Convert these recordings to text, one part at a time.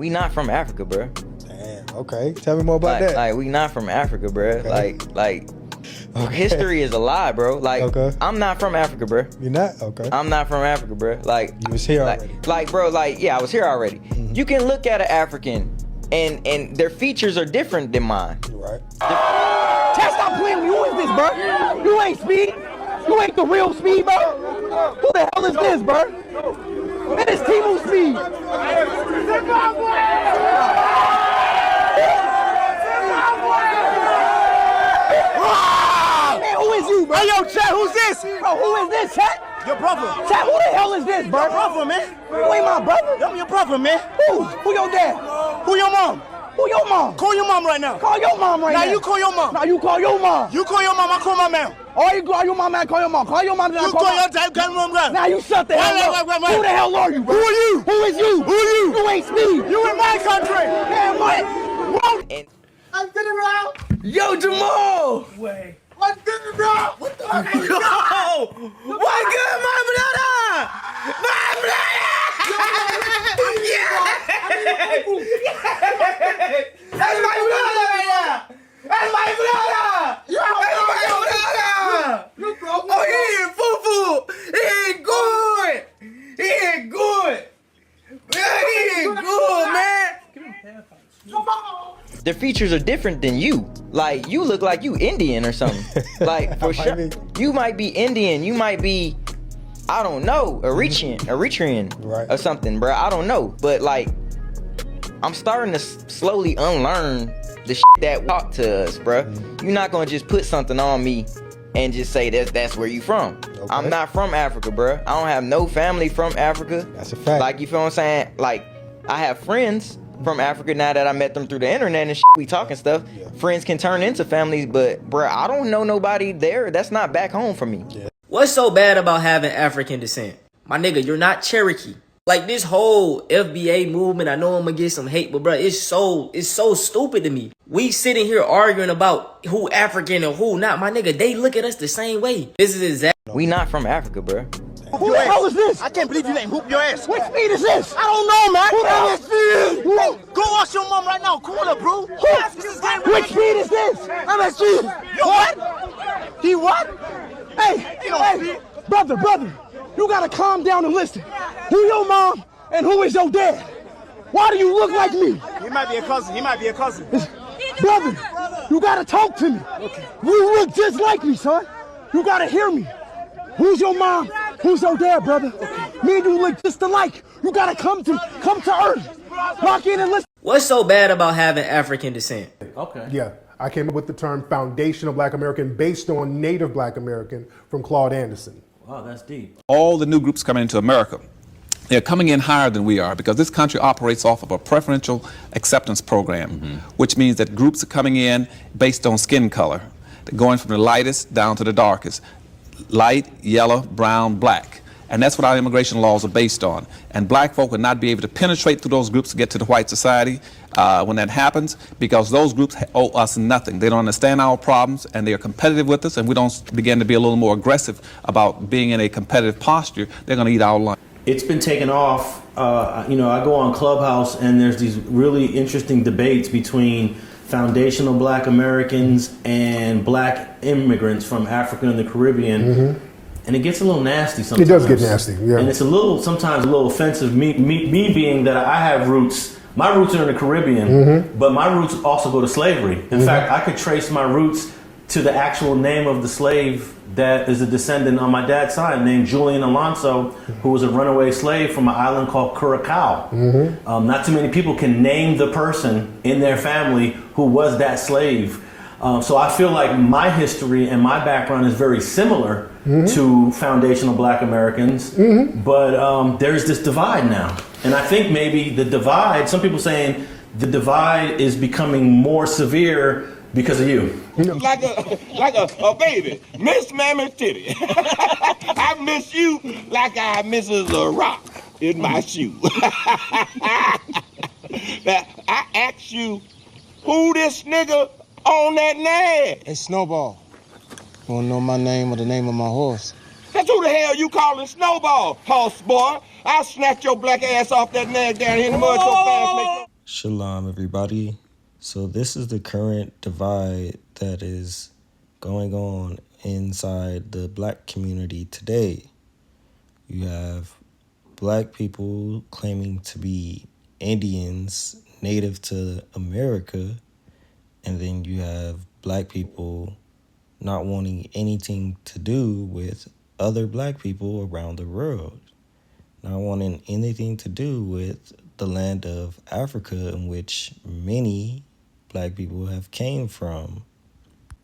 We not from Africa, bro. Damn. Okay. Tell me more about that. Like we not from Africa, bro. Okay. Like. Okay. History is a lie, bro. Like, okay. I'm not from Africa, bro. You're not? Okay. I'm not from Africa, bro. Like, you was here already. Like, bro, like, yeah, I was here already. Mm-hmm. You can look at an African, and their features are different than mine. Right. Chad, stop playing with me. Who is this, bro? You ain't Speed. You ain't the real Speed, bro. Who the hell is this, bro? Man, it's Timu Speed. Who is you, bro? Hey, yo, Chat, who's this? Bro, who is this, Chat? Your brother. Chat, who the hell is this, bro? Your brother, man. You ain't my brother. I'm your brother, man. Who? Who your dad? Who your mom? Who your mom? Call your mom right now. Call your mom right now. Now you call your mom. Now you call your mom. You call your mom, I call my man. Or you call your mom and call your mom. Call your mom and you call your dad, call your mom. Now you shut the hell up. Wait. Who the hell are you, bro? Who are you? Who is you? Who are you? You ain't Speed. You in my country. Man, what? I'm sitting around. Yo, Jamal. Wait. What's good, bro? What the fuck? Yo! What good, my brother? My brother! Yeah! That's my brother! That's my brother! That's my brother! Oh, he ain't foo-foo! He ain't good! He ain't good! Yeah, he ain't good, man! The features are different than you. Like, you look like you Indian or something. Like, for sure. You might be Indian. You might be, I don't know, Eritrean right. Or something, bro. I don't know. But, like, I'm starting to slowly unlearn the shit that talk to us, bro. You're not going to just put something on me and just say that's where you from. Okay. I'm not from Africa, bro. I don't have no family from Africa. That's a fact. Like, you feel what I'm saying? Like, I have friends from Africa now that I met them through the internet and shit, we talking stuff. Yeah. Friends can turn into families, but bruh, I don't know nobody there. That's not back home for me. Yeah. What's so bad about having African descent? My nigga, you're not Cherokee. Like this whole FBA movement, I know I'm gonna get some hate, but bruh, it's so stupid to me. We sitting here arguing about who African and who not. My nigga, they look at us the same way. This is exactly. We not from Africa, bruh. Who the hell is this? I can't believe you ain't hoop your ass. What Speed is this? I don't know, man. Who the hell is Speed? Go ask your mom right now. Call her, bro. Which Speed is this? I'm at Speed. What? He what? Hey, brother, you gotta calm down and listen. Who your mom and who is your dad? Why do you look like me? He might be a cousin. Brother, you gotta talk to me. Okay. You look just like me, son. You gotta hear me. Who's your mom? Who's your dad, brother? Okay. Me and you look just alike. You gotta come to earth. Lock in and listen. What's so bad about having African descent? Okay. Yeah, I came up with the term foundational Black American based on Native Black American from Claude Anderson. Wow, that's deep. All the new groups coming into America, they're coming in higher than we are because this country operates off of a preferential acceptance program, which means that groups are coming in based on skin color. They're going from the lightest down to the darkest. Light, yellow, brown, black. And that's what our immigration laws are based on. And black folk would not be able to penetrate through those groups to get to the white society when that happens because those groups owe us nothing. They don't understand our problems and they are competitive with us and we don't begin to be a little more aggressive about being in a competitive posture. They're going to eat our lunch. It's been taken off. You know, I go on Clubhouse and there's these really interesting debates between foundational Black Americans and Black immigrants from Africa and the Caribbean, and it gets a little nasty sometimes. It does get nasty, yeah. And it's sometimes a little offensive. Me being that I have roots, my roots are in the Caribbean, but my roots also go to slavery. In fact, I could trace my roots to the actual name of the slave that is a descendant on my dad's side, named Julian Alonso, who was a runaway slave from an island called Curacao. Not too many people can name the person in their family who was that slave. So I feel like my history and my background is very similar to foundational Black Americans, but there's this divide now. And I think maybe the divide, some people saying the divide is becoming more severe because of you. Like a baby, miss Mammy's titty. I miss you like I misses a rock in my shoe. Now, I ask you, who this nigga on that name? It's Snowball. You wanna know my name or the name of my horse? That's who the hell you calling Snowball, horse boy. I'll snatch your black ass off that nag down here in the mud so fast, make Shalom, everybody. So this is the current divide that is going on inside the black community today. You have black people claiming to be Indians native to America, and then you have black people not wanting anything to do with other black people around the world, not wanting anything to do with the land of Africa in which many black people have came from.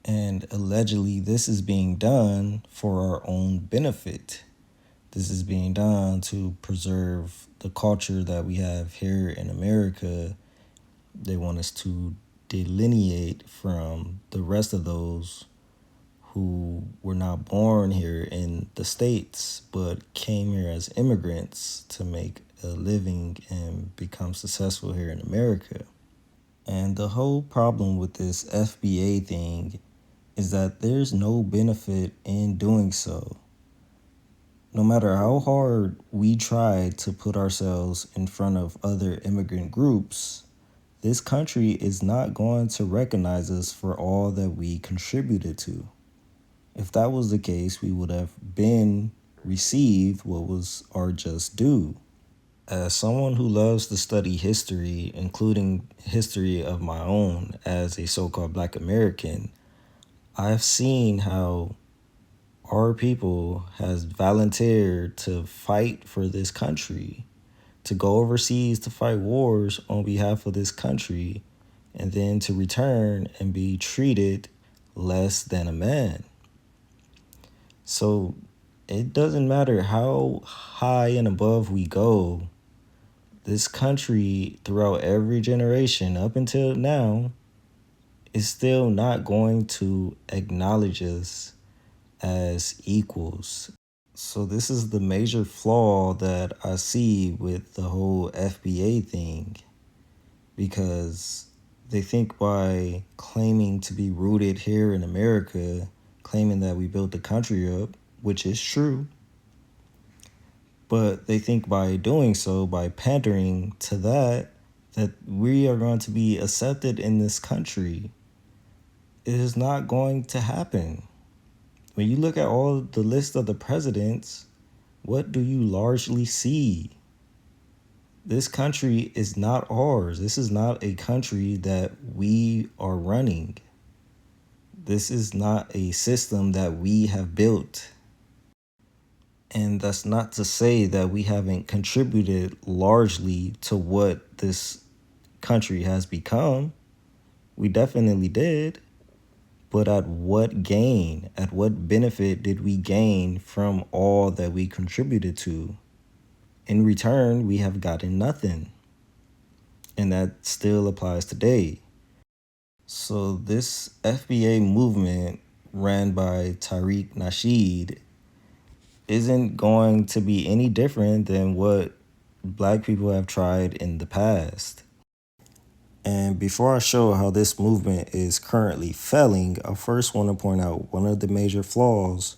And allegedly this is being done for our own benefit. This is being done to preserve the culture that we have here in America. They want us to delineate from the rest of those who were not born here in the States, but came here as immigrants to make a living and become successful here in America. And the whole problem with this FBA thing is that there's no benefit in doing so. No matter how hard we try to put ourselves in front of other immigrant groups, this country is not going to recognize us for all that we contributed to. If that was the case, we would have been received what was our just due. As someone who loves to study history, including history of my own as a so-called Black American, I've seen how our people has volunteered to fight for this country, to go overseas to fight wars on behalf of this country, and then to return and be treated less than a man. So it doesn't matter how high and above we go, this country throughout every generation up until now is still not going to acknowledge us as equals. So this is the major flaw that I see with the whole FBA thing, because they think by claiming to be rooted here in America, claiming that we built the country up, which is true, but they think by doing so, by pandering to that we are going to be accepted in this country. It is not going to happen. When you look at all the list of the presidents, what do you largely see? This country is not ours. This is not a country that we are running. This is not a system that we have built. And that's not to say that we haven't contributed largely to what this country has become. We definitely did. But at what gain? At what benefit did we gain from all that we contributed to? In return, we have gotten nothing. And that still applies today. So this FBA movement ran by Tariq Nasheed isn't going to be any different than what black people have tried in the past. And before I show how this movement is currently failing, I first want to point out one of the major flaws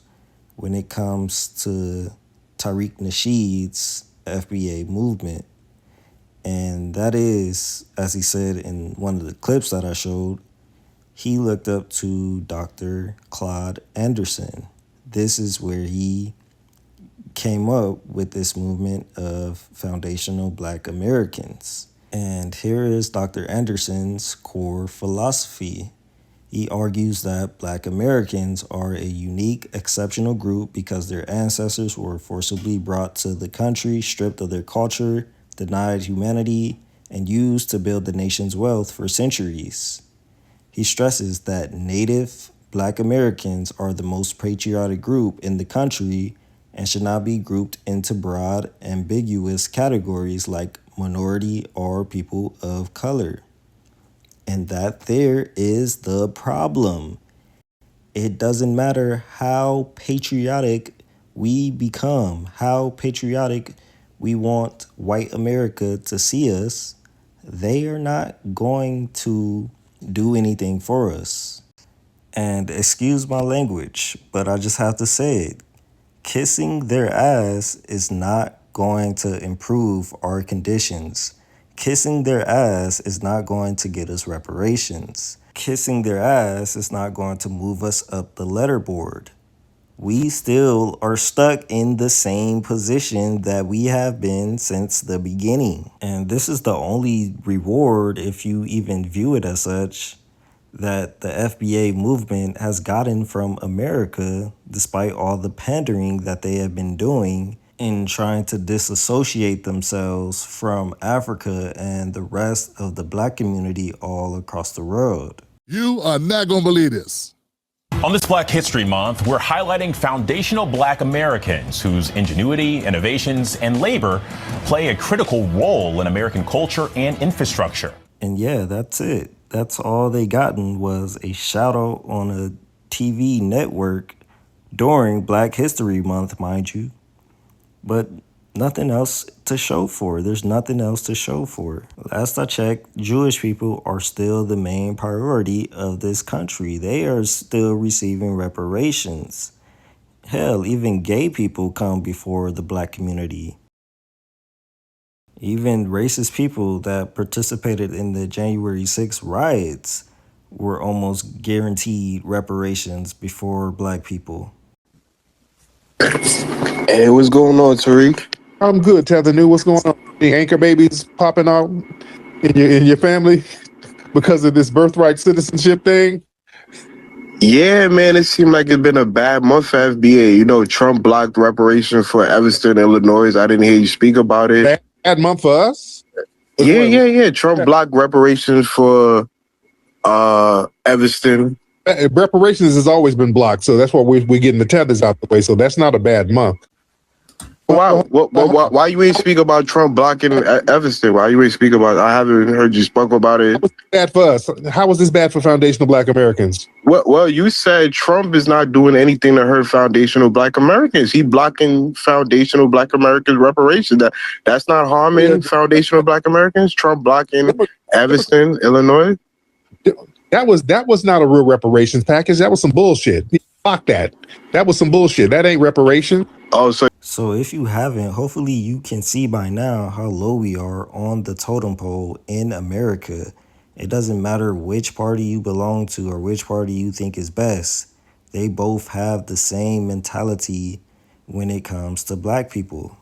when it comes to Tariq Nasheed's FBA movement. And that is, as he said in one of the clips that I showed, he looked up to Dr. Claude Anderson. This is where he came up with this movement of foundational Black Americans. And here is Dr. Anderson's core philosophy. He argues that Black Americans are a unique, exceptional group because their ancestors were forcibly brought to the country, stripped of their culture, denied humanity, and used to build the nation's wealth for centuries. He stresses that Native Black Americans are the most patriotic group in the country and should not be grouped into broad, ambiguous categories like minority or people of color. And that there is the problem. It doesn't matter how patriotic we become, how patriotic we want white America to see us, they are not going to do anything for us. And excuse my language, but I just have to say it. Kissing their ass is not going to improve our conditions. Kissing their ass is not going to get us reparations. Kissing their ass is not going to move us up the letterboard. We still are stuck in the same position that we have been since the beginning. And this is the only reward, if you even view it as such, that the FBA movement has gotten from America, despite all the pandering that they have been doing in trying to disassociate themselves from Africa and the rest of the black community all across the world. You are not going to believe this. On this Black History Month, we're highlighting foundational Black Americans whose ingenuity, innovations, and labor play a critical role in American culture and infrastructure. And yeah, that's it. That's all they gotten was a shout out on a TV network during Black History Month, mind you. But nothing else to show for. There's nothing else to show for. Last I checked, Jewish people are still the main priority of this country. They are still receiving reparations. Hell, even gay people come before the black community. Even racist people that participated in the January 6th riots were almost guaranteed reparations before black people. Hey, what's going on, Tariq? I'm good, Tether New. What's going on? The anchor babies popping out in your family because of this birthright citizenship thing? Yeah, man, it seemed like it's been a bad month for FBA. You know, Trump blocked reparations for Evanston, Illinois. I didn't hear you speak about it. Bad month for us? Yeah. Trump blocked reparations for Evanston. Reparations has always been blocked, so that's why we're getting the tethers out the way. So that's not a bad month. Why you ain't speak about Trump blocking Evanston? Why you ain't speak about it? I haven't heard you spoke about it. How was this bad for us? How was this bad for foundational Black Americans? Well, you said Trump is not doing anything to hurt foundational Black Americans. He blocking foundational Black Americans reparations. That's not harming foundational Black Americans. Trump blocking Evanston, Illinois. That was not a real reparations package. That was some bullshit. Fuck that. That was some bullshit. That ain't reparation. Oh, So if you haven't, hopefully you can see by now how low we are on the totem pole in America. It doesn't matter which party you belong to or which party you think is best. They both have the same mentality when it comes to black people.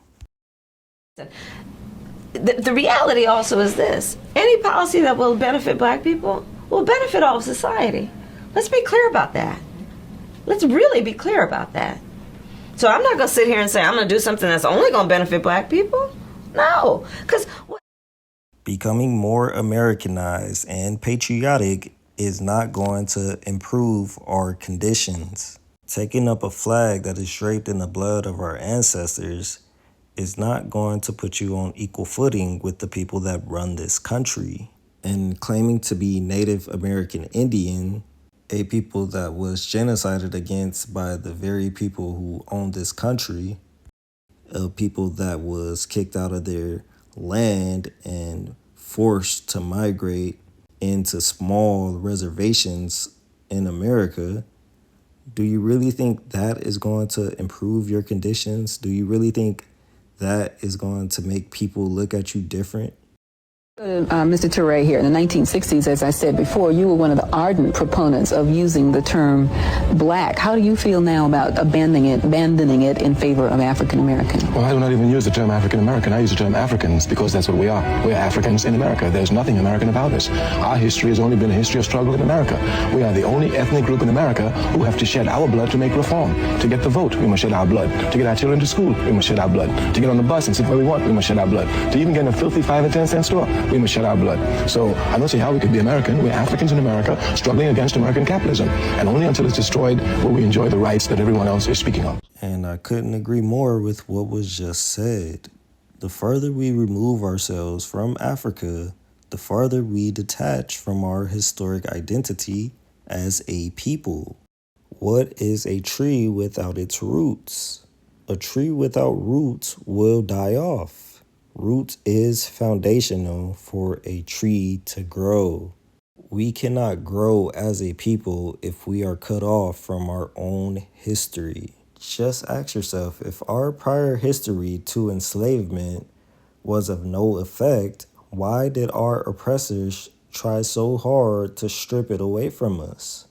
The reality also is this. Any policy that will benefit black people will benefit all of society. Let's be clear about that. Let's really be clear about that. So I'm not going to sit here and say I'm going to do something that's only going to benefit black people. No, because becoming more Americanized and patriotic is not going to improve our conditions. Taking up a flag that is draped in the blood of our ancestors is not going to put you on equal footing with the people that run this country. And claiming to be Native American Indian, a people that was genocided against by the very people who own this country, a people that was kicked out of their land and forced to migrate into small reservations in America. Do you really think that is going to improve your conditions? Do you really think that is going to make people look at you different? Mr. Toure, here in the 1960s, as I said before, you were one of the ardent proponents of using the term black. How do you feel now about abandoning it in favor of African American? Well, I do not even use the term African American. I use the term Africans because that's what we are. We're Africans in America. There's nothing American about this. Our history has only been a history of struggle in America. We are the only ethnic group in America who have to shed our blood to make reform. To get the vote, we must shed our blood. To get our children to school, we must shed our blood. To get on the bus and sit where we want, we must shed our blood. To even get in a filthy 5 and 10 cent store, we must shed our blood. So I don't see how we could be American. We're Africans in America struggling against American capitalism. And only until it's destroyed will we enjoy the rights that everyone else is speaking of. And I couldn't agree more with what was just said. The further we remove ourselves from Africa, the farther we detach from our historic identity as a people. What is a tree without its roots? A tree without roots will die off. Roots is foundational for a tree to grow. We cannot grow as a people if we are cut off from our own history. Just ask yourself, if our prior history to enslavement was of no effect, Why did our oppressors try so hard to strip it away from us?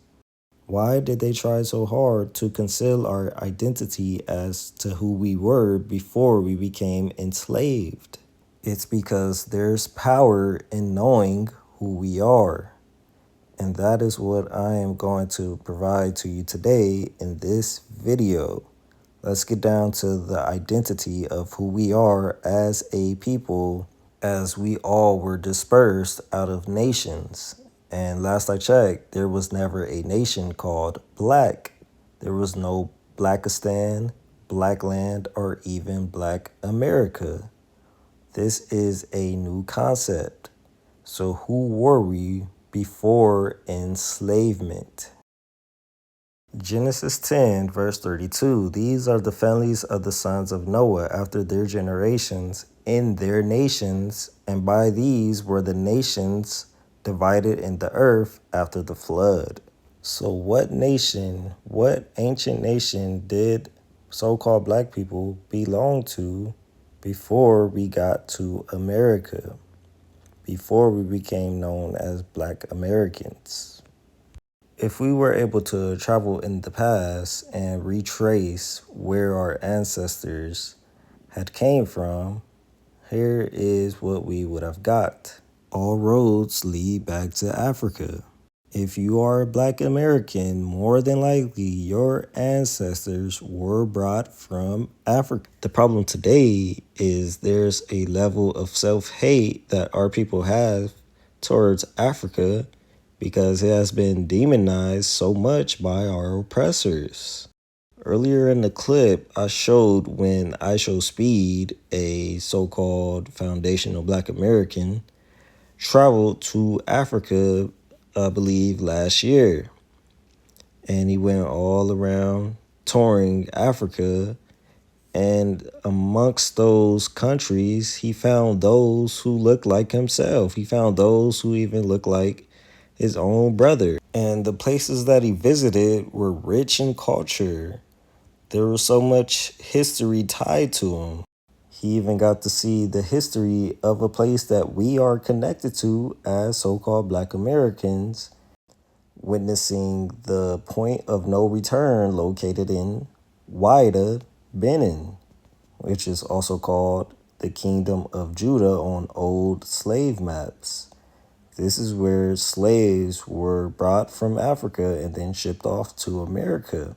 Why did they try so hard to conceal our identity as to who we were before we became enslaved? It's because there's power in knowing who we are. And that is what I am going to provide to you today in this video. Let's get down to the identity of who we are as a people, as we all were dispersed out of nations. And last I checked, there was never a nation called Black. There was no Blackistan, Blackland, or even Black America. This is a new concept. So who were we before enslavement? Genesis 10, verse 32. These are the families of the sons of Noah after their generations in their nations, and by these were the nations divided in the earth after the flood. So what nation, what ancient nation did so-called black people belong to before we got to America, before we became known as Black Americans? If we were able to travel in the past and retrace where our ancestors had came from, here is what we would have got. All roads lead back to Africa. If you are a Black American, more than likely your ancestors were brought from Africa. The problem today is there's a level of self-hate that our people have towards Africa because it has been demonized so much by our oppressors. Earlier in the clip, I showed when IShowSpeed, a so-called foundational Black American, traveled to Africa, I believe, last year. And he went all around touring Africa. And amongst those countries, he found those who looked like himself. He found those who even looked like his own brother. And the places that he visited were rich in culture. There was so much history tied to him. He even got to see the history of a place that we are connected to as so-called Black Americans, witnessing the point of no return located in Wida, Benin, which is also called the Kingdom of Judah on old slave maps. This is where slaves were brought from Africa and then shipped off to America.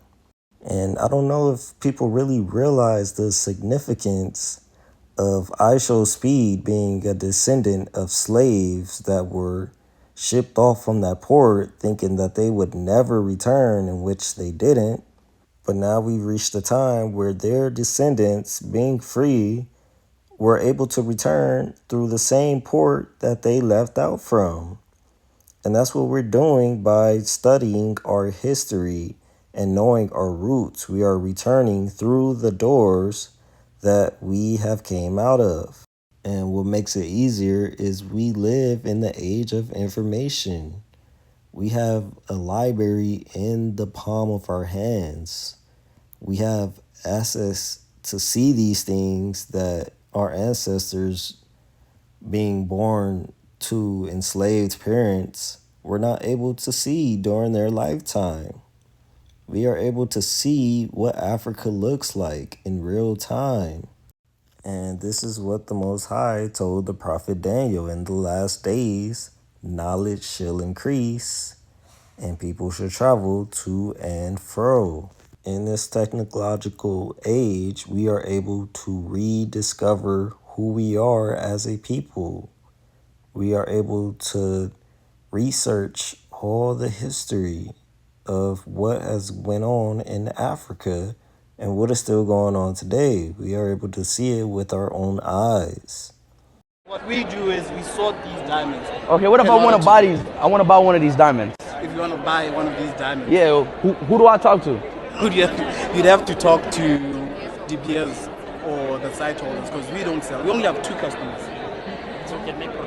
And I don't know if people really realize the significance of IShowSpeed being a descendant of slaves that were shipped off from that port thinking that they would never return, in which they didn't. But now we've reached a time where their descendants, being free, were able to return through the same port that they left out from. And that's what we're doing by studying our history and knowing our roots. We are returning through the doors that we have came out of. And what makes it easier is we live in the age of information. We have a library in the palm of our hands. We have access to see these things that our ancestors, being born to enslaved parents, were not able to see during their lifetime. We are able to see what Africa looks like in real time. And this is what the Most High told the prophet Daniel: in the last days, knowledge shall increase, and people shall travel to and fro. In this technological age, we are able to rediscover who we are as a people. We are able to research all the history of what has went on in Africa and what is still going on today. We are able to see it with our own eyes. What we do is we sort these diamonds. Okay, what if I want to buy these? I want to buy one of these diamonds. If you want to buy one of these diamonds. Yeah, who do I talk to? You'd have to talk to DPS or the site holders, because we don't sell. We only have 2 customers.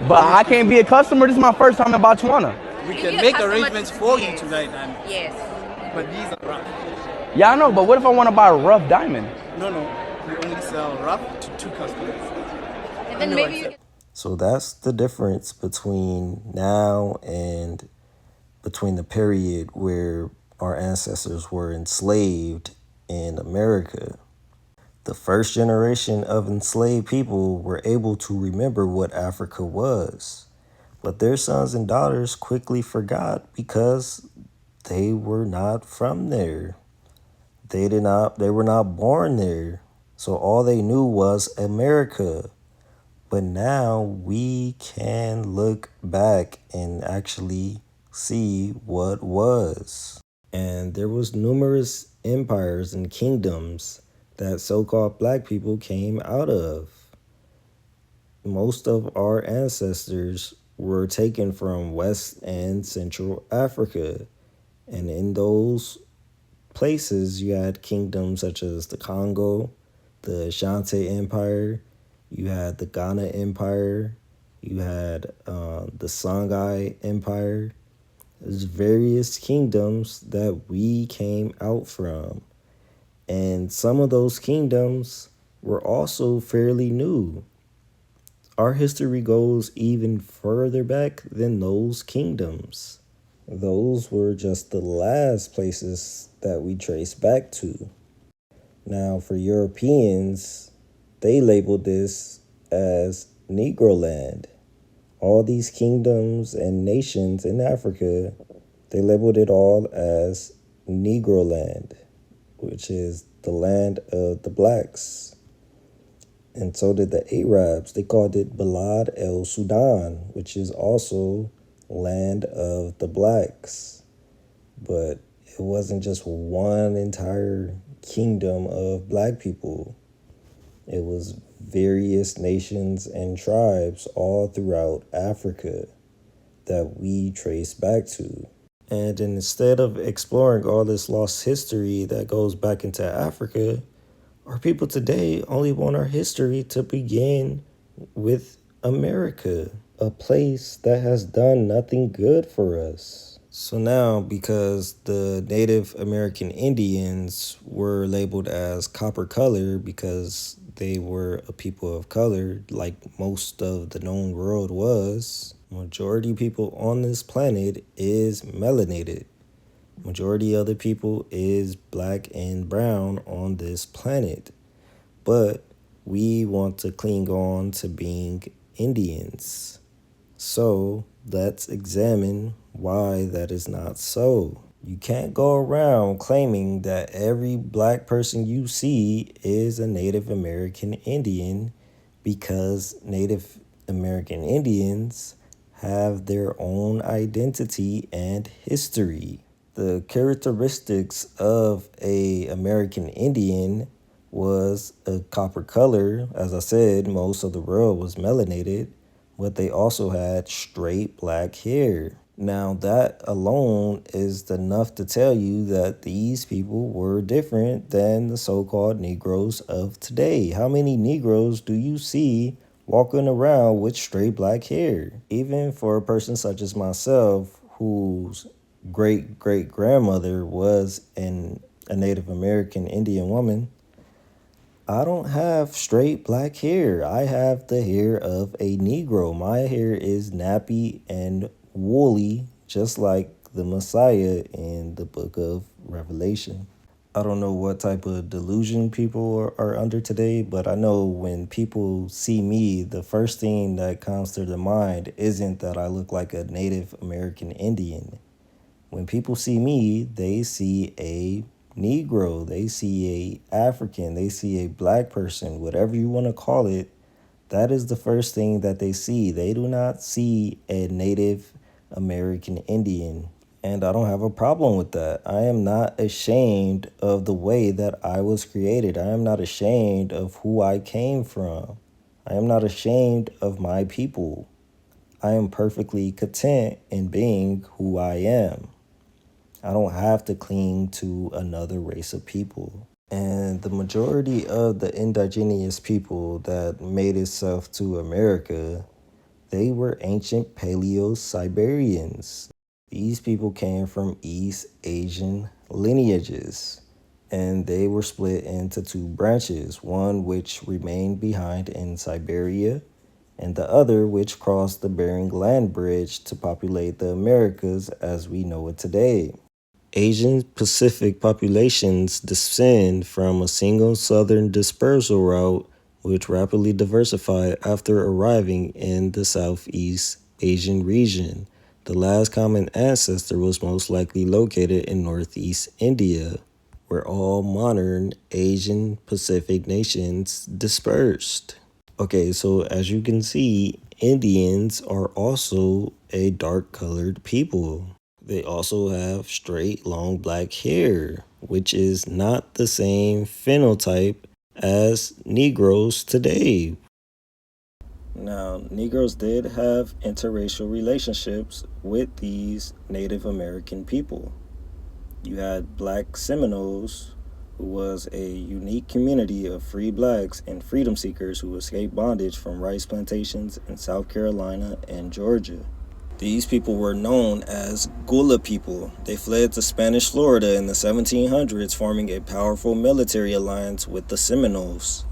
But I can't be a customer. This is my first time in Botswana. We can make arrangements for you to buy diamonds. Yes. But these are rough. Yeah, I know, but what if I want to buy a rough diamond? No. We only sell rough to 2 customers. And then maybe you So that's the difference between now and between the period where our ancestors were enslaved in America. The first generation of enslaved people were able to remember what Africa was, but their sons and daughters quickly forgot because they were not from there. They were not born there. So all they knew was America. But now we can look back and actually see what was. And there was numerous empires and kingdoms that so-called black people came out of. Most of our ancestors were taken from West and Central Africa. And in those places, you had kingdoms such as the Congo, the Ashanti Empire, you had the Ghana Empire, you had the Songhai Empire. There's various kingdoms that we came out from. And some of those kingdoms were also fairly new. Our history goes even further back than those kingdoms. Those were just the last places that we trace back to. Now, for Europeans, they labeled this as Negro land. All these kingdoms and nations in Africa, they labeled it all as Negro land, which is the land of the blacks. And so did the Arabs. They called it Balad el Sudan, which is also land of the blacks. But it wasn't just one entire kingdom of black people. It was various nations and tribes all throughout Africa that we trace back to. And instead of exploring all this lost history that goes back into Africa, our people today only want our history to begin with America, a place that has done nothing good for us. So now, because the Native American Indians were labeled as copper color because they were a people of color, like most of the known world was, majority people on this planet is melanated. Majority of the people is black and brown on this planet. But we want to cling on to being Indians. So let's examine why that is not so. You can't go around claiming that every black person you see is a Native American Indian because Native American Indians have their own identity and history. The characteristics of a American Indian was a copper color. As I said, most of the world was melanated, but they also had straight black hair. Now that alone is enough to tell you that these people were different than the so-called Negroes of today. How many Negroes do you see walking around with straight black hair? Even for a person such as myself, whose great-great-grandmother was a Native American Indian woman, I don't have straight black hair. I have the hair of a Negro. My hair is nappy and woolly, just like the Messiah in the book of Revelation. I don't know what type of delusion people are under today, but I know when people see me, the first thing that comes to their mind isn't that I look like a Native American Indian. When people see me, they see a Negro, they see a African, they see a black person, whatever you want to call it. That is the first thing that they see. They do not see a Native American Indian. And I don't have a problem with that. I am not ashamed of the way that I was created. I am not ashamed of who I came from. I am not ashamed of my people. I am perfectly content in being who I am. I don't have to cling to another race of people. And the majority of the indigenous people that made itself to America, they were ancient Paleo-Siberians. These people came from East Asian lineages, and they were split into two branches, one which remained behind in Siberia, and the other which crossed the Bering Land Bridge to populate the Americas as we know it today. Asian Pacific populations descend from a single southern dispersal route which rapidly diversified after arriving in the Southeast Asian region. The last common ancestor was most likely located in Northeast India, where all modern Asian Pacific nations dispersed. Okay, so as you can see, Indians are also a dark-colored people. They also have straight, long black hair, which is not the same phenotype as Negroes today. Now, Negroes did have interracial relationships with these Native American people. You had Black Seminoles, who was a unique community of free blacks and freedom seekers who escaped bondage from rice plantations in South Carolina and Georgia. These people were known as Gula people. They fled to Spanish Florida in the 1700s, forming a powerful military alliance with the Seminoles.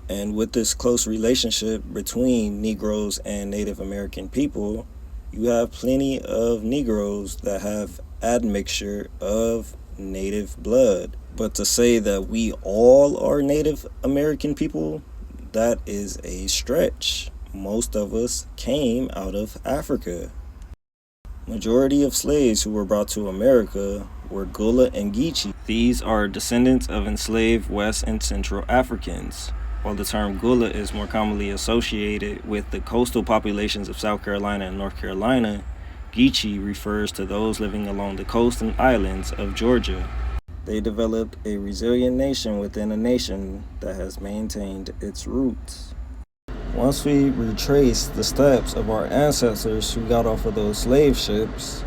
And with this close relationship between Negroes and Native American people, you have plenty of Negroes that have admixture of Native blood. But to say that we all are Native American people, that is a stretch. Most of us came out of Africa. Majority of slaves who were brought to America were Gula and Geechee. These are descendants of enslaved West and Central Africans. While the term Gula is more commonly associated with the coastal populations of South Carolina and North Carolina, Geechee refers to those living along the coast and islands of Georgia. They developed a resilient nation within a nation that has maintained its roots. Once we retrace the steps of our ancestors who got off of those slave ships,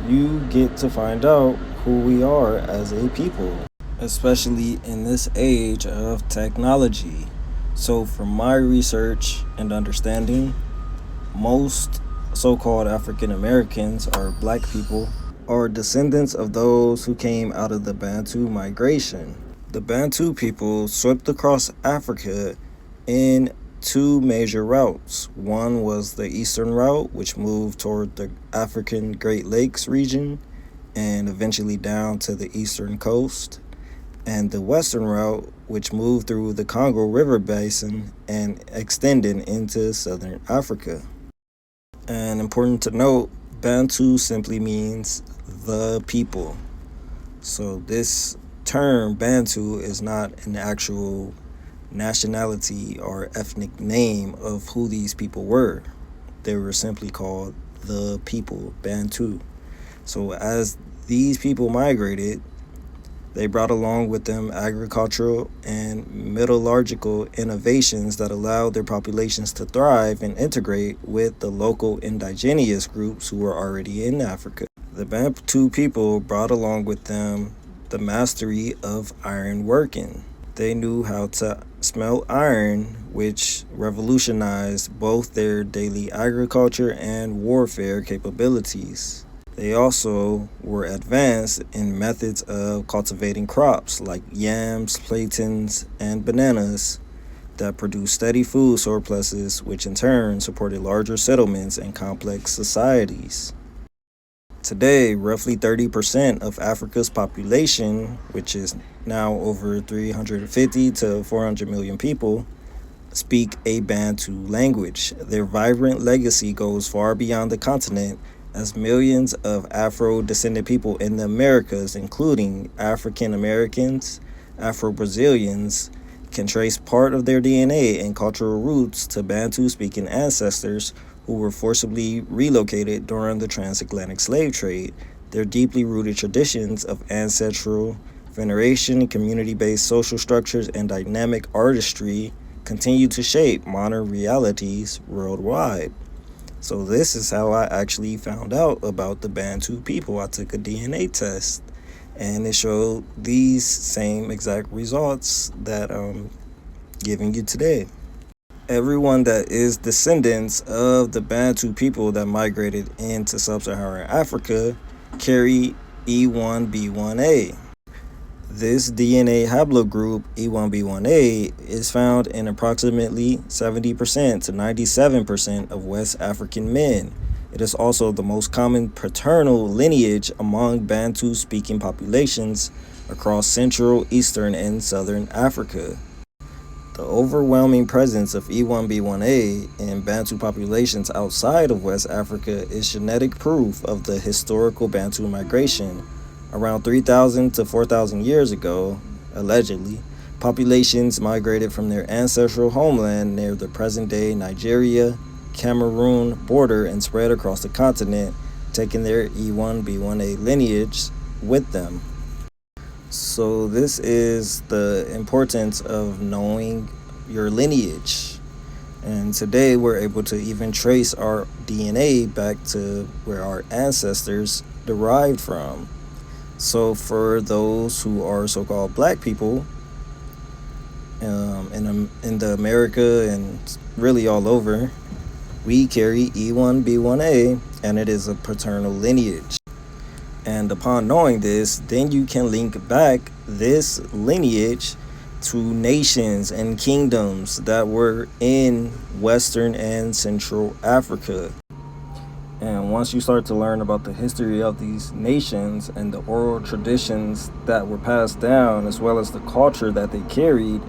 you get to find out who we are as a people, especially in this age of technology. So from my research and understanding, most so-called African Americans or black people are descendants of those who came out of the Bantu migration. The Bantu people swept across Africa in two major routes. One was the eastern route, which moved toward the African Great Lakes region and eventually down to the eastern coast, and the western route, which moved through the Congo River basin and extended into southern Africa. And important to note, Bantu simply means the people. So this term Bantu is not an actual nationality or ethnic name of who these people were. They were simply called the people, Bantu. So as these people migrated, they brought along with them agricultural and metallurgical innovations that allowed their populations to thrive and integrate with the local indigenous groups who were already in Africa. The Bantu people brought along with them the mastery of iron working. They knew how to smelt iron, which revolutionized both their daily agriculture and warfare capabilities. They also were advanced in methods of cultivating crops like yams, plantains, and bananas that produced steady food surpluses, which in turn supported larger settlements and complex societies. Today, roughly 30% of Africa's population, which is now over 350 to 400 million people, speak a Bantu language. Their vibrant legacy goes far beyond the continent, as millions of Afro-descendant people in the Americas, including African Americans, Afro-Brazilians, can trace part of their DNA and cultural roots to Bantu-speaking ancestors who were forcibly relocated during the transatlantic slave trade. Their deeply rooted traditions of ancestral veneration, community-based social structures, and dynamic artistry continue to shape modern realities worldwide. So this is how I actually found out about the Bantu people. I took a DNA test, and it showed these same exact results that I'm giving you today. Everyone that is descendants of the Bantu people that migrated into sub-Saharan Africa carry E1B1A. This DNA haplogroup E1B1A is found in approximately 70% to 97% of West African men. It is also the most common paternal lineage among Bantu-speaking populations across Central, Eastern, and Southern Africa. The overwhelming presence of E1B1A in Bantu populations outside of West Africa is genetic proof of the historical Bantu migration. Around 3,000 to 4,000 years ago, allegedly, populations migrated from their ancestral homeland near the present-day Nigeria, Cameroon border and spread across the continent, taking their E1B1A lineage with them. So this is the importance of knowing your lineage. And today we're able to even trace our DNA back to where our ancestors derived from. So for those who are so-called black people in the America and really all over, we carry E1B1A and it is a paternal lineage. And upon knowing this, then you can link back this lineage to nations and kingdoms that were in Western and Central Africa. And once you start to learn about the history of these nations and the oral traditions that were passed down, as well as the culture that they carried,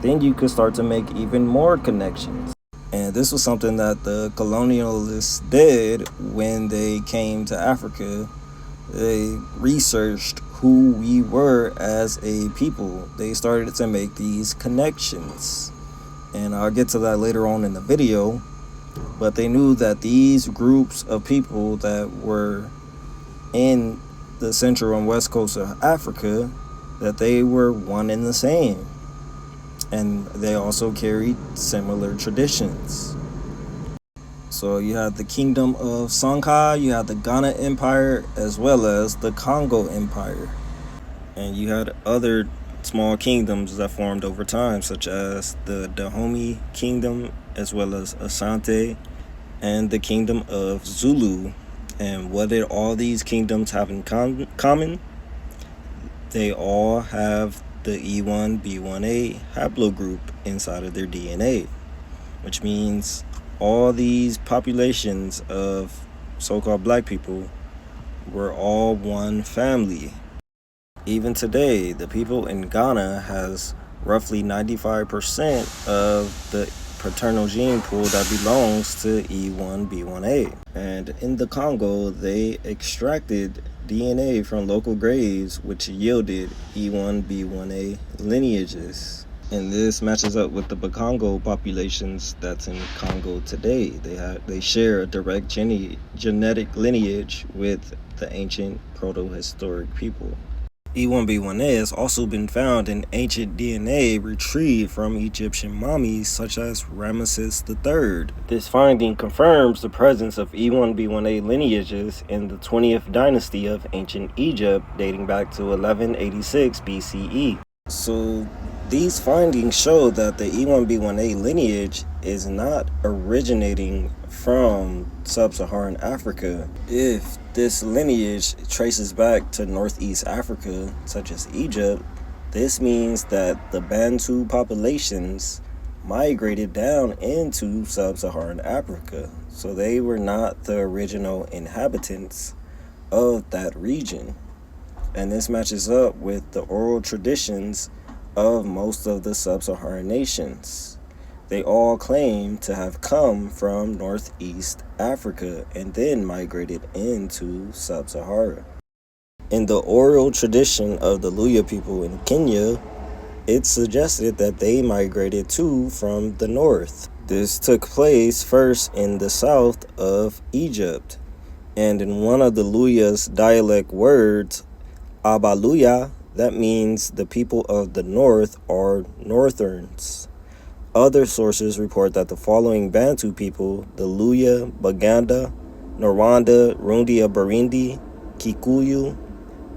then you could start to make even more connections. And this was something that the colonialists did when they came to Africa. They researched who we were as a people. They started to make these connections. And I'll get to that later on in the video. But they knew that these groups of people that were in the central and west coast of Africa, that they were one and the same. And they also carried similar traditions. So you had the kingdom of Songhai, you had the Ghana Empire, as well as the Congo Empire. And you had other small kingdoms that formed over time, such as the Dahomey Kingdom, as well as Asante, and the kingdom of Zulu. And what did all these kingdoms have in common? They all have the E1B1A haplogroup inside of their DNA, which means all these populations of so-called black people were all one family. Even today, the people in Ghana has roughly 95% of the paternal gene pool that belongs to E1B1A. And in the Congo, they extracted DNA from local graves, which yielded E1B1A lineages. And this matches up with the Bakongo populations that's in Congo today. They share a direct genetic lineage with the ancient proto-historic people. E1B1A has also been found in ancient DNA retrieved from Egyptian mummies such as Ramesses III. This finding confirms the presence of E1B1A lineages in the 20th dynasty of ancient Egypt dating back to 1186 BCE. So these findings show that the E1B1A lineage is not originating from sub-Saharan Africa. If this lineage traces back to Northeast Africa, such as Egypt, this means that the Bantu populations migrated down into sub-Saharan Africa. So they were not the original inhabitants of that region. And this matches up with the oral traditions of most of the sub-Saharan nations. They all claim to have come from Northeast Africa and then migrated into sub-Sahara. In the oral tradition of the Luya people in Kenya, it suggested that they migrated too from the north. This took place first in the south of Egypt, and in one of the Luya's dialect words, Abaluya, that means the people of the north are Northerns. Other sources report that the following Bantu people, the Luya, Baganda, Norwanda, Rundia Barindi, Kikuyu,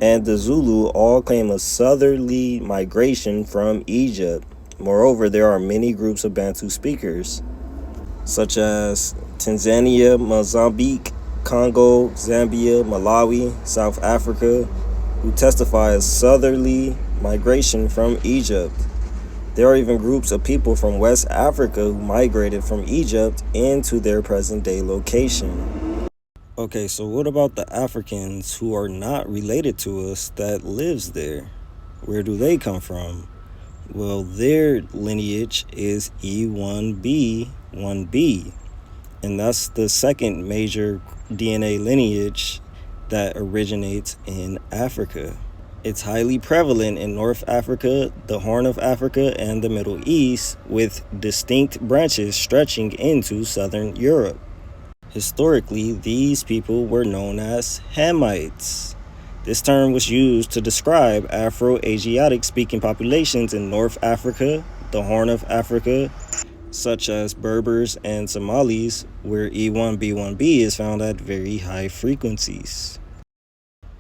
and the Zulu all claim a southerly migration from Egypt. Moreover, there are many groups of Bantu speakers, such as Tanzania, Mozambique, Congo, Zambia, Malawi, South Africa, who testify as southerly migration from Egypt. There are even groups of people from West Africa who migrated from Egypt into their present-day location. Okay, so what about the Africans who are not related to us that lives there? Where do they come from? Well, their lineage is E1B, 1B, and that's the second major DNA lineage that originates in Africa. It's highly prevalent in North Africa, the Horn of Africa, and the Middle East, with distinct branches stretching into Southern Europe. Historically, these people were known as Hamites. This term was used to describe Afro-Asiatic speaking populations in North Africa, the Horn of Africa, such as Berbers and Somalis, where E1B1B is found at very high frequencies.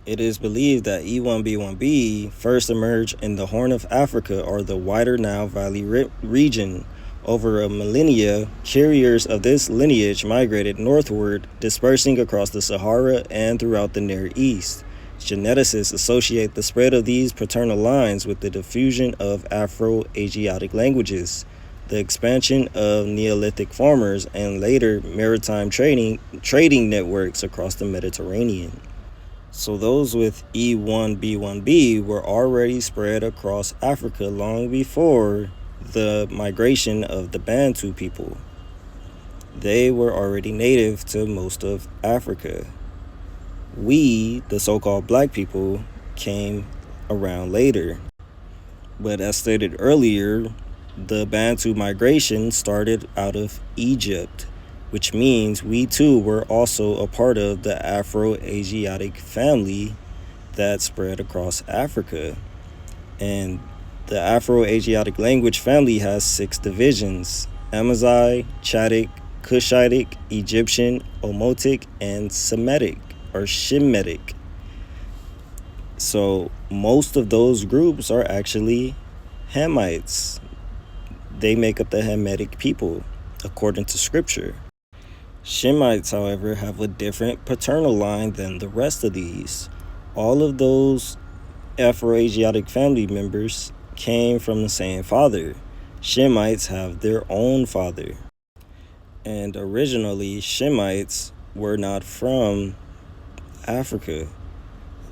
It is believed that E1B1B first emerged in the Horn of Africa or the wider Nile Valley region. Over a millennia, carriers of this lineage migrated northward, dispersing across the Sahara and throughout the Near East. Geneticists associate the spread of these paternal lines with the diffusion of Afro-Asiatic languages, the expansion of Neolithic farmers, and later maritime trading networks across the Mediterranean. So those with E1B1B were already spread across Africa long before the migration of the Bantu people. They were already native to most of Africa. We, the so-called black people, came around later. But as stated earlier, the Bantu migration started out of Egypt, which means we too were also a part of the Afro-Asiatic family that spread across Africa. And the Afro-Asiatic language family has 6 divisions: Amazigh, Chadic, Cushitic, Egyptian, Omotic, and Semitic or Shemitic. So most of those groups are actually Hamites. They make up the Hamitic people, according to scripture. Shemites, however, have a different paternal line than the rest of these. All of those Afro-Asiatic family members came from the same father. Shemites have their own father. And originally, Shemites were not from Africa.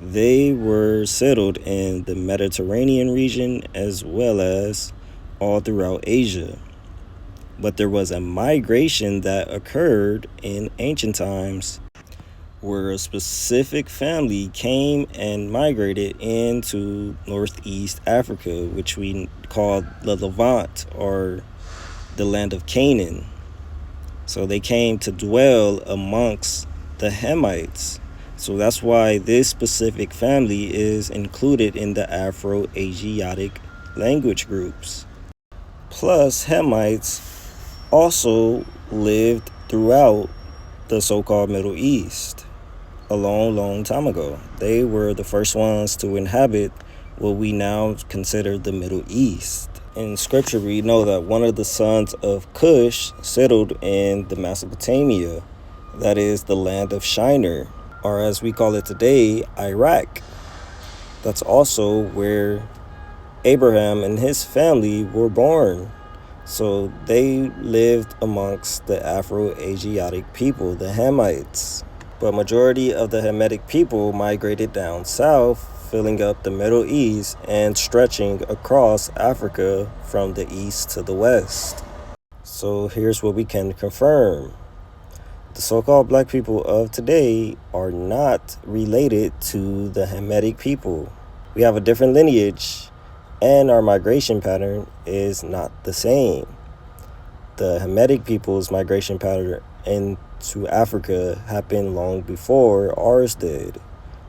They were settled in the Mediterranean region as well as all throughout Asia. But there was a migration that occurred in ancient times where a specific family came and migrated into Northeast Africa, which we call the Levant or the land of Canaan. So they came to dwell amongst the Hamites. So that's why this specific family is included in the Afro-Asiatic language groups. Plus, Hamites also lived throughout the so-called Middle East a long time ago. They were the first ones to inhabit what we now consider the Middle East. In scripture, we know that one of the sons of Cush settled in the Mesopotamia, that is the land of Shinar, or as we call it today, Iraq. That's also where Abraham and his family were born. So they lived amongst the Afro-Asiatic people, the Hamites. But majority of the Hamitic people migrated down south, filling up the Middle East and stretching across Africa from the east to the west. So here's what we can confirm. The so-called black people of today are not related to the Hamitic people. We have a different lineage, and our migration pattern is not the same. The Hamitic people's migration pattern into Africa happened long before ours did.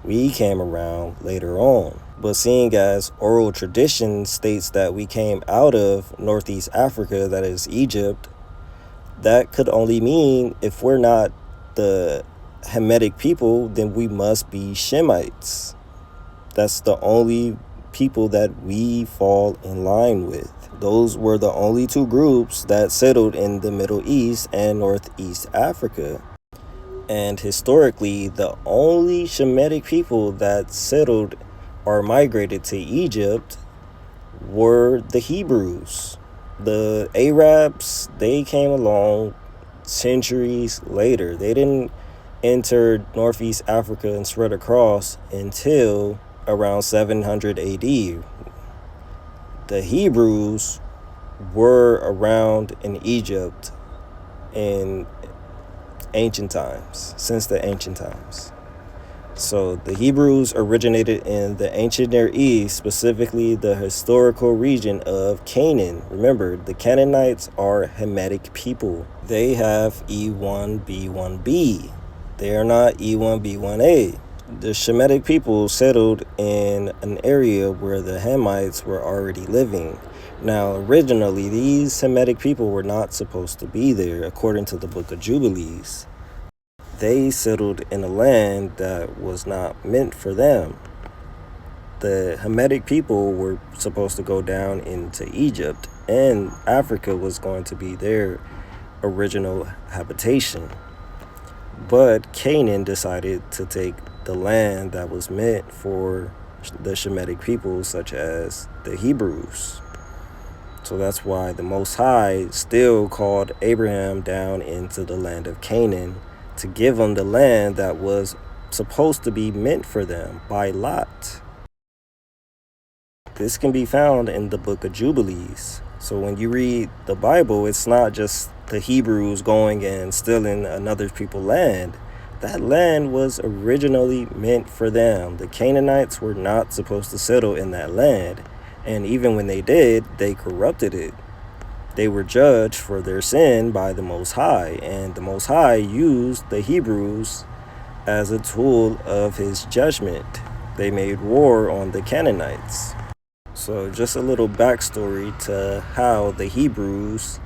We came around later on. But seeing as oral tradition states that we came out of Northeast Africa, that is Egypt, that could only mean if we're not the Hamitic people, then we must be Shemites. That's the only people that we fall in line with. Those were the only 2 groups that settled in the Middle East and Northeast Africa. And historically, the only Shemitic people that settled or migrated to Egypt were the Hebrews. The Arabs, they came along centuries later. They didn't enter Northeast Africa and spread across until around 700 AD. The Hebrews were around in Egypt in ancient times, since the ancient times. So the Hebrews originated in the ancient Near East, specifically the historical region of Canaan. Remember, the Canaanites are Hamitic people. They have E1B1B. They are not E1B1A. The Shemitic people settled in an area where the Hamites were already living. Now, originally, these Semitic people were not supposed to be there, according to the Book of Jubilees. They settled in a land that was not meant for them. The Hamitic people were supposed to go down into Egypt, and Africa was going to be their original habitation. But Canaan decided to take the land that was meant for the Shemitic people, such as the Hebrews. So that's why the Most High still called Abraham down into the land of Canaan to give them the land that was supposed to be meant for them by Lot. This can be found in the Book of Jubilees. So when you read the Bible, it's not just the Hebrews going and stealing another people's land. That land was originally meant for them. The Canaanites were not supposed to settle in that land. And even when they did, they corrupted it. They were judged for their sin by the Most High. And the Most High used the Hebrews as a tool of his judgment. They made war on the Canaanites. So just a little backstory to how the Hebrews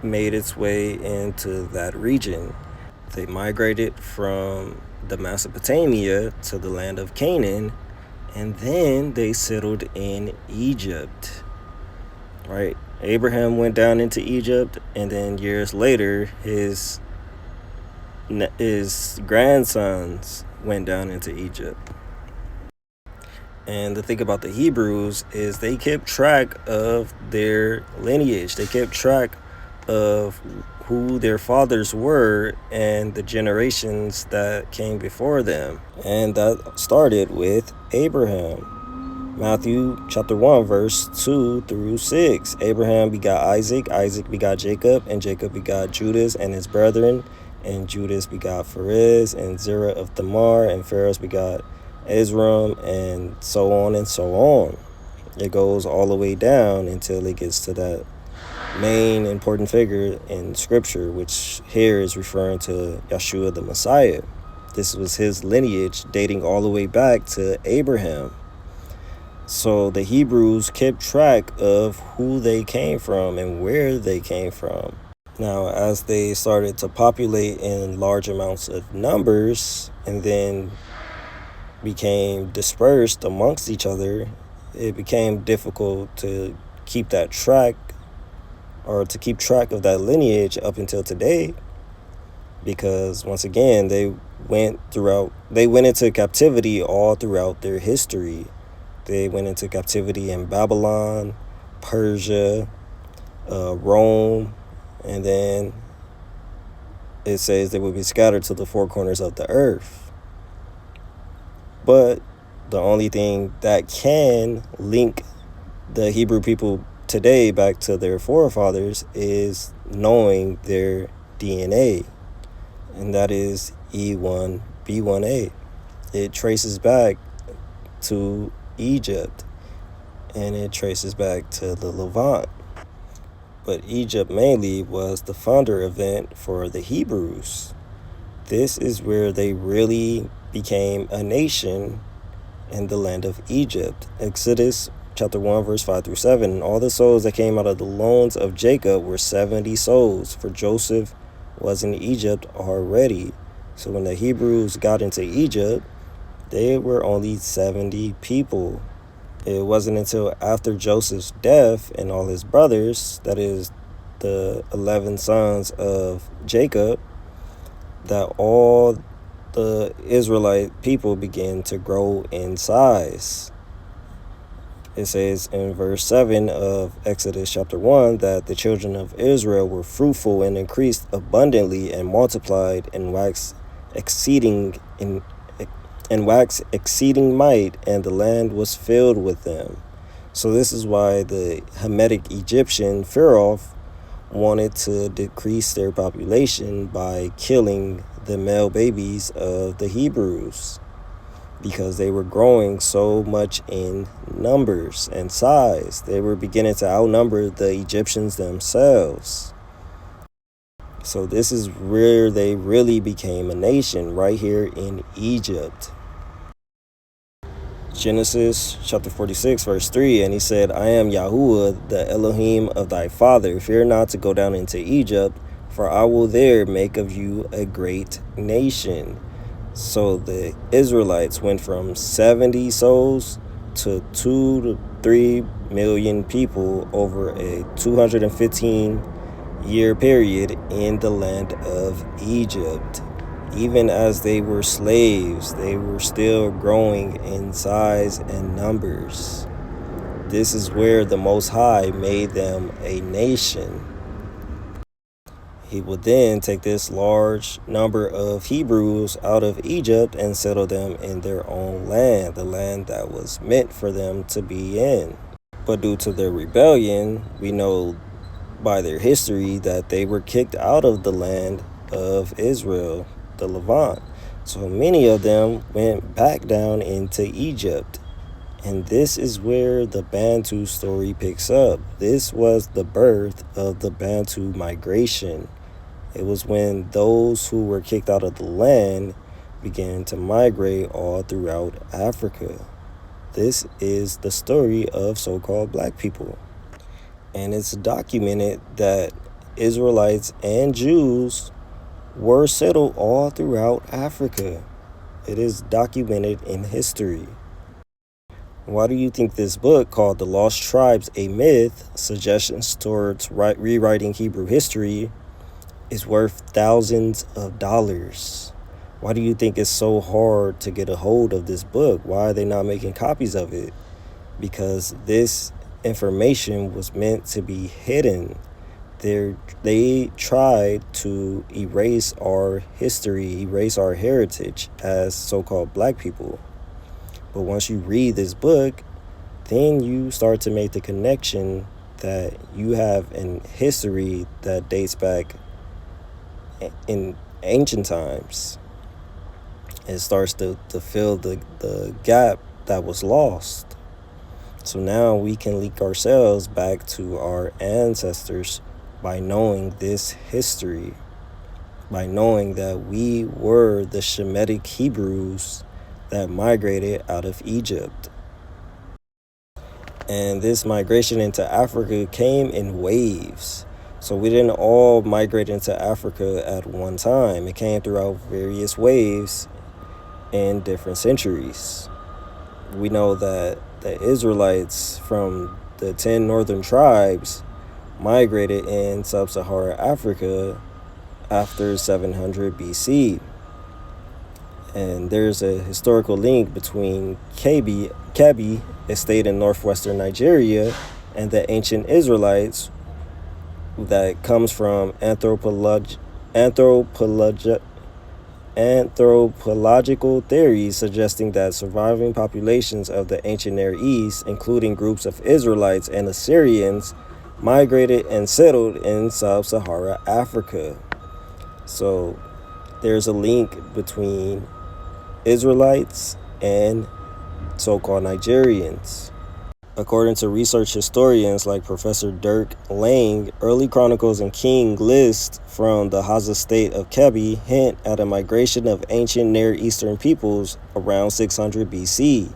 made its way into that region. They migrated from the Mesopotamia to the land of Canaan, and then they settled in Egypt, right? Abraham went down into Egypt, and then years later, his grandsons went down into Egypt. And the thing about the Hebrews is they kept track of their lineage. They kept track of who their fathers were and the generations that came before them. And that started with Abraham. Matthew chapter 1, verse 2 through 6. Abraham begot Isaac, Isaac begot Jacob, and Jacob begot Judas and his brethren, and Judas begot Perez and Zerah of Tamar, and Phares begot Ezram, and so on and so on. It goes all the way down until it gets to that main important figure in scripture, which here is referring to Yeshua the Messiah. This was his lineage dating all the way back to Abraham. So the Hebrews kept track of who they came from and where they came from. Now, as they started to populate in large amounts of numbers and then became dispersed amongst each other, it became difficult to keep that track, or to keep track of that lineage up until today, because once again they went into captivity all throughout their history. They went into captivity in Babylon, Persia, Rome, and then it says they would be scattered to the four corners of the earth. But the only thing that can link the Hebrew people today back to their forefathers is knowing their DNA, and that is E1B1A. It traces back to Egypt, and it traces back to the Levant. But Egypt mainly was the founder event for the Hebrews. This is where they really became a nation, in the land of Egypt. Exodus chapter 1, verse 5 through 7. All the souls that came out of the loins of Jacob were 70 souls, for Joseph was in Egypt already. So when the Hebrews got into Egypt, they were only 70 people. It wasn't until after Joseph's death and all his brothers, that is the 11 sons of Jacob, that all the Israelite people began to grow in size. It says in verse 7 of Exodus chapter 1 that the children of Israel were fruitful and increased abundantly and multiplied and waxed exceeding might, and the land was filled with them. So this is why the Hamitic Egyptian Pharaoh wanted to decrease their population by killing the male babies of the Hebrews, because they were growing so much in numbers and size. They were beginning to outnumber the Egyptians themselves. So this is where they really became a nation, right here in Egypt. Genesis chapter 46 verse 3, and he said, I am Yahuwah, the Elohim of thy father. Fear not to go down into Egypt, for I will there make of you a great nation. So the Israelites went from 70 souls to 2 to 3 million people over a 215-year period in the land of Egypt. Even as they were slaves, they were still growing in size and numbers. This is where the Most High made them a nation. He would then take this large number of Hebrews out of Egypt and settle them in their own land, the land that was meant for them to be in. But due to their rebellion, we know by their history that they were kicked out of the land of Israel, the Levant. So many of them went back down into Egypt. And this is where the Bantu story picks up. This was the birth of the Bantu migration. It was when those who were kicked out of the land began to migrate all throughout Africa. This is the story of so-called black people. And it's documented that Israelites and Jews were settled all throughout Africa. It is documented in history. Why do you think this book called The Lost Tribes, A Myth, Suggestions Towards Rewriting Hebrew History, is worth thousands of dollars? Why do you think it's so hard to get a hold of this book? Why are they not making copies of it? Because this information was meant to be hidden. They tried to erase our history, erase our heritage as so-called black people. But once you read this book, then you start to make the connection that you have in history that dates back in ancient times. It starts to fill the gap that was lost. So now we can link ourselves back to our ancestors by knowing this history, by knowing that we were the Shemitic Hebrews that migrated out of Egypt. And this migration into Africa came in waves. So we didn't all migrate into Africa at one time. It came throughout various waves in different centuries. We know that the Israelites from the 10 northern tribes migrated in sub-Saharan Africa after 700 BC. And there's a historical link between Kebbi, a state in northwestern Nigeria, and the ancient Israelites that comes from anthropological theories suggesting that surviving populations of the ancient Near East, including groups of Israelites and Assyrians, migrated and settled in sub-Saharan Africa. So there's a link between Israelites and so-called Nigerians. According to research historians like Professor Dirk Lang, early chronicles and king lists from the Haza state of Kebbi hint at a migration of ancient Near Eastern peoples around 600 BC.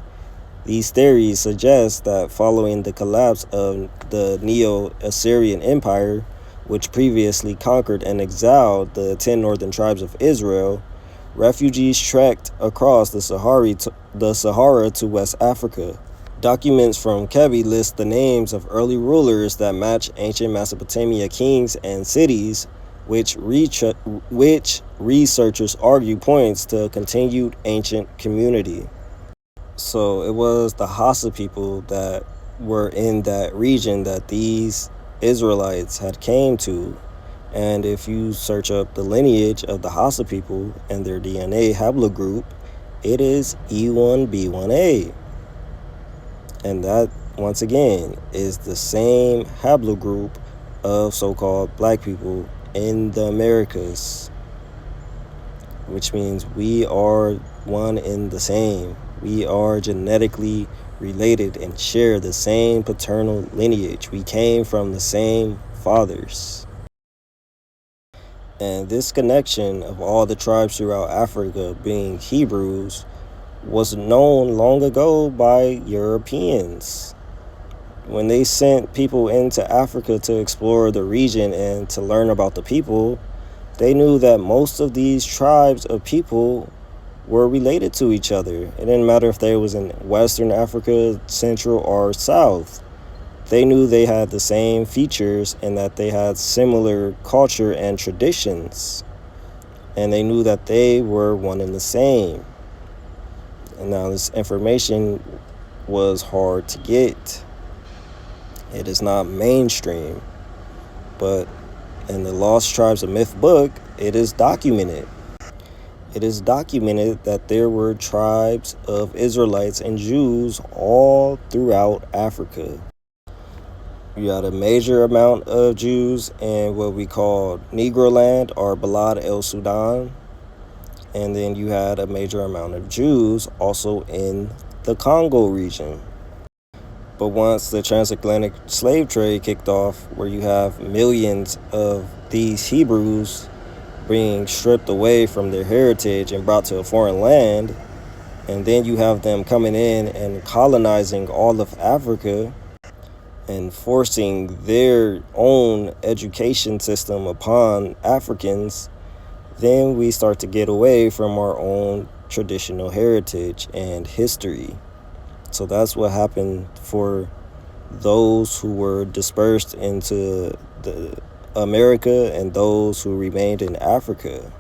These theories suggest that following the collapse of the Neo-Assyrian Empire, which previously conquered and exiled the 10 northern tribes of Israel, refugees trekked across the Sahara to West Africa. Documents from Kebbi list the names of early rulers that match ancient Mesopotamia kings and cities, which researchers argue points to a continued ancient community. So it was the Hassa people that were in that region that these Israelites had came to. And if you search up the lineage of the Hausa people and their DNA haplogroup, it is E1B1A. And that, once again, is the same haplogroup of so-called black people in the Americas, which means we are one in the same. We are genetically related and share the same paternal lineage. We came from the same fathers. And this connection of all the tribes throughout Africa being Hebrews was known long ago by Europeans. When they sent people into Africa to explore the region and to learn about the people, they knew that most of these tribes of people were related to each other. It didn't matter if they was in Western Africa, Central, or South. They knew they had the same features and that they had similar culture and traditions. And they knew that they were one and the same. And now this information was hard to get. It is not mainstream. But in the Lost Tribes of Myth book, it is documented. It is documented that there were tribes of Israelites and Jews all throughout Africa. You had a major amount of Jews in what we call Negroland or Balad el Sudan. And then you had a major amount of Jews also in the Congo region. But once the transatlantic slave trade kicked off, where you have millions of these Hebrews being stripped away from their heritage and brought to a foreign land, and then you have them coming in and colonizing all of Africa and forcing their own education system upon Africans, then we start to get away from our own traditional heritage and history. So that's what happened for those who were dispersed into America and those who remained in Africa.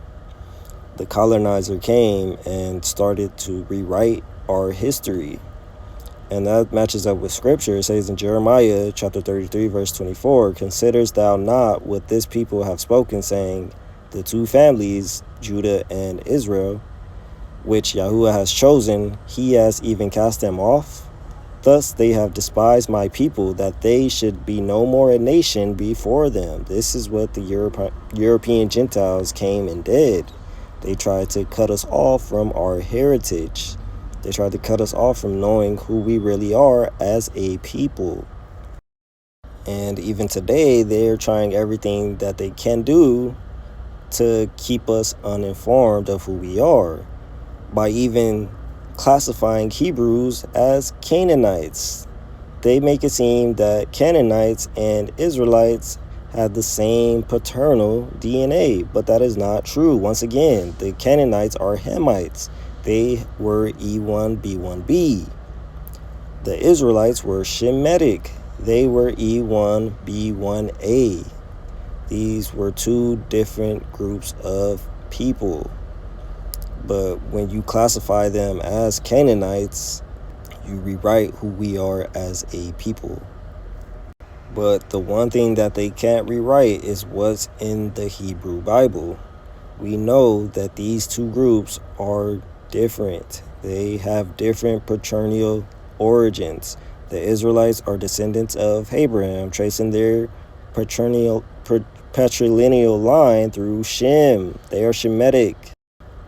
The colonizer came and started to rewrite our history. And that matches up with scripture. It says in Jeremiah chapter 33, verse 24, "Considers thou not what this people have spoken, saying, the two families, Judah and Israel, which Yahuwah has chosen, he has even cast them off. Thus they have despised my people, that they should be no more a nation before them." This is what the European Gentiles came and did. They tried to cut us off from our heritage. They tried to cut us off from knowing who we really are as a people. And even today, they're trying everything that they can do to keep us uninformed of who we are, by even classifying Hebrews as Canaanites. They make it seem that Canaanites and Israelites had the same paternal DNA, but that is not true. Once again, the Canaanites are Hamites. They were E1B1B. The Israelites were Shemitic. They were E1B1A. These were two different groups of people. But when you classify them as Canaanites, you rewrite who we are as a people. But the one thing that they can't rewrite is what's in the Hebrew Bible. We know that these two groups are different. They have different paternal origins. The Israelites are descendants of Abraham, tracing their patrilineal line through Shem. They are Shemitic.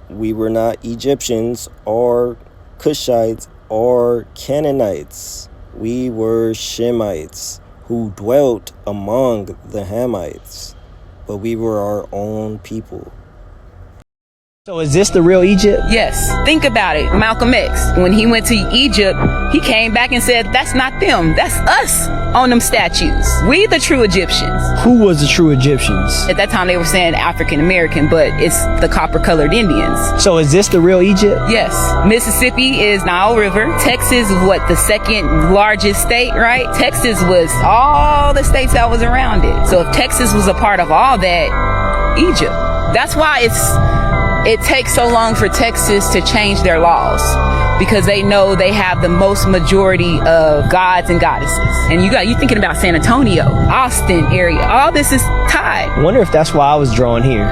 We were not Egyptians or Cushites or Canaanites. We were Shemites who dwelt among the Hamites, but we were our own people. So is this the real Egypt? Yes. Think about it. Malcolm X, when he went to Egypt, he came back and said, that's not them. That's us on them statues. We the true Egyptians. Who was the true Egyptians? At that time, they were saying African American, but it's the copper-colored Indians. So is this the real Egypt? Yes. Mississippi is Nile River. Texas is the second largest state, right? Texas was all the states that was around it. So if Texas was a part of all that, Egypt. That's why it's it takes so long for Texas to change their laws because they know they have the most majority of gods and goddesses. And you thinking about San Antonio, Austin area, all this is tied. I wonder if that's why I was drawn here.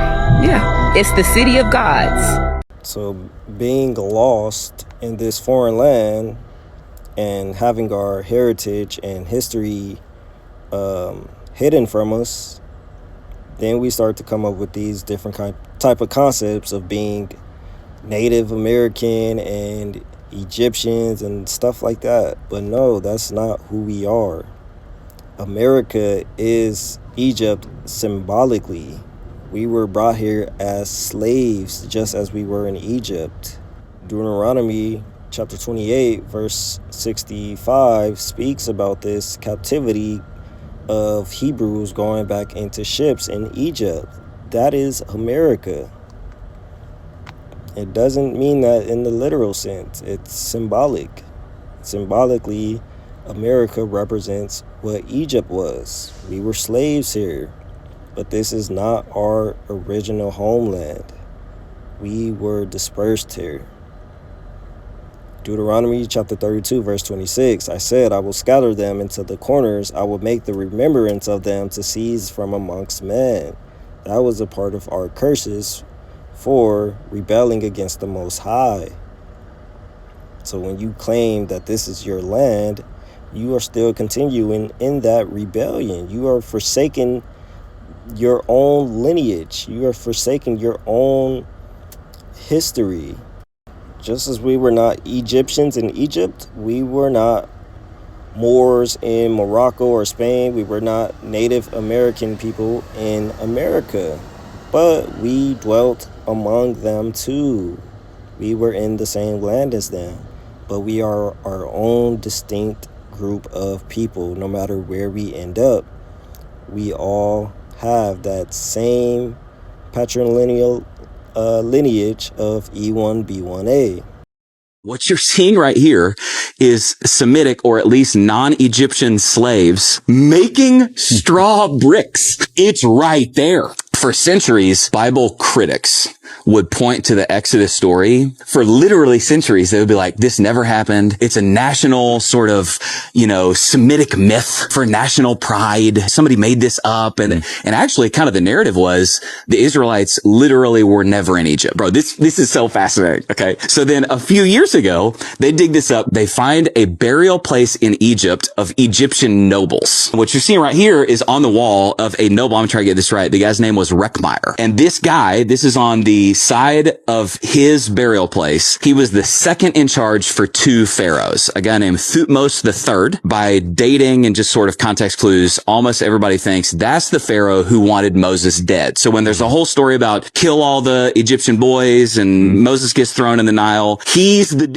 Yeah, it's the city of gods. So being lost in this foreign land and having our heritage and history hidden from us, then we start to come up with these different type of concepts of being Native American and Egyptians and stuff like that. But no, that's not who we are. America is Egypt symbolically. We were brought here as slaves just as we were in Egypt. Deuteronomy chapter 28 verse 65 speaks about this captivity of Hebrews going back into ships in Egypt. That is America. It doesn't mean that in the literal sense. It's symbolic. Symbolically, America represents what Egypt was. We were slaves here, but this is not our original homeland. We were dispersed here. Deuteronomy chapter 32 verse 26, I said, I will scatter them into the corners. I will make the remembrance of them to cease from amongst men. That was a part of our curses for rebelling against the Most High. So when you claim that this is your land, you are still continuing in that rebellion. You are forsaking your own lineage. You are forsaking your own history. Just as we were not Egyptians in Egypt, we were not Moors in Morocco or Spain. We were not Native American people in America. But we dwelt among them too. We were in the same land as them. But we are our own distinct group of people. No matter where we end up, we all have that same patrilineal lineage of E1B1A. What you're seeing right here is Semitic or at least non-Egyptian slaves making straw bricks. It's right there. For centuries, Bible critics would point to the Exodus story. For literally centuries, they would be like, this never happened. It's a national sort of, Semitic myth for national pride. Somebody made this up. And actually kind of the narrative was the Israelites literally were never in Egypt. Bro, this is so fascinating. Okay. So then a few years ago, they dig this up. They find a burial place in Egypt of Egyptian nobles. What you're seeing right here is on the wall of a noble. I'm trying to get this right. The guy's name was Reckmeyer. And this guy, this is on the side of his burial place. He was the second in charge for two pharaohs, a guy named Thutmose III. By dating and just sort of context clues, almost everybody thinks that's the pharaoh who wanted Moses dead. So when there's a whole story about kill all the Egyptian boys and Moses gets thrown in the Nile, he's the dude.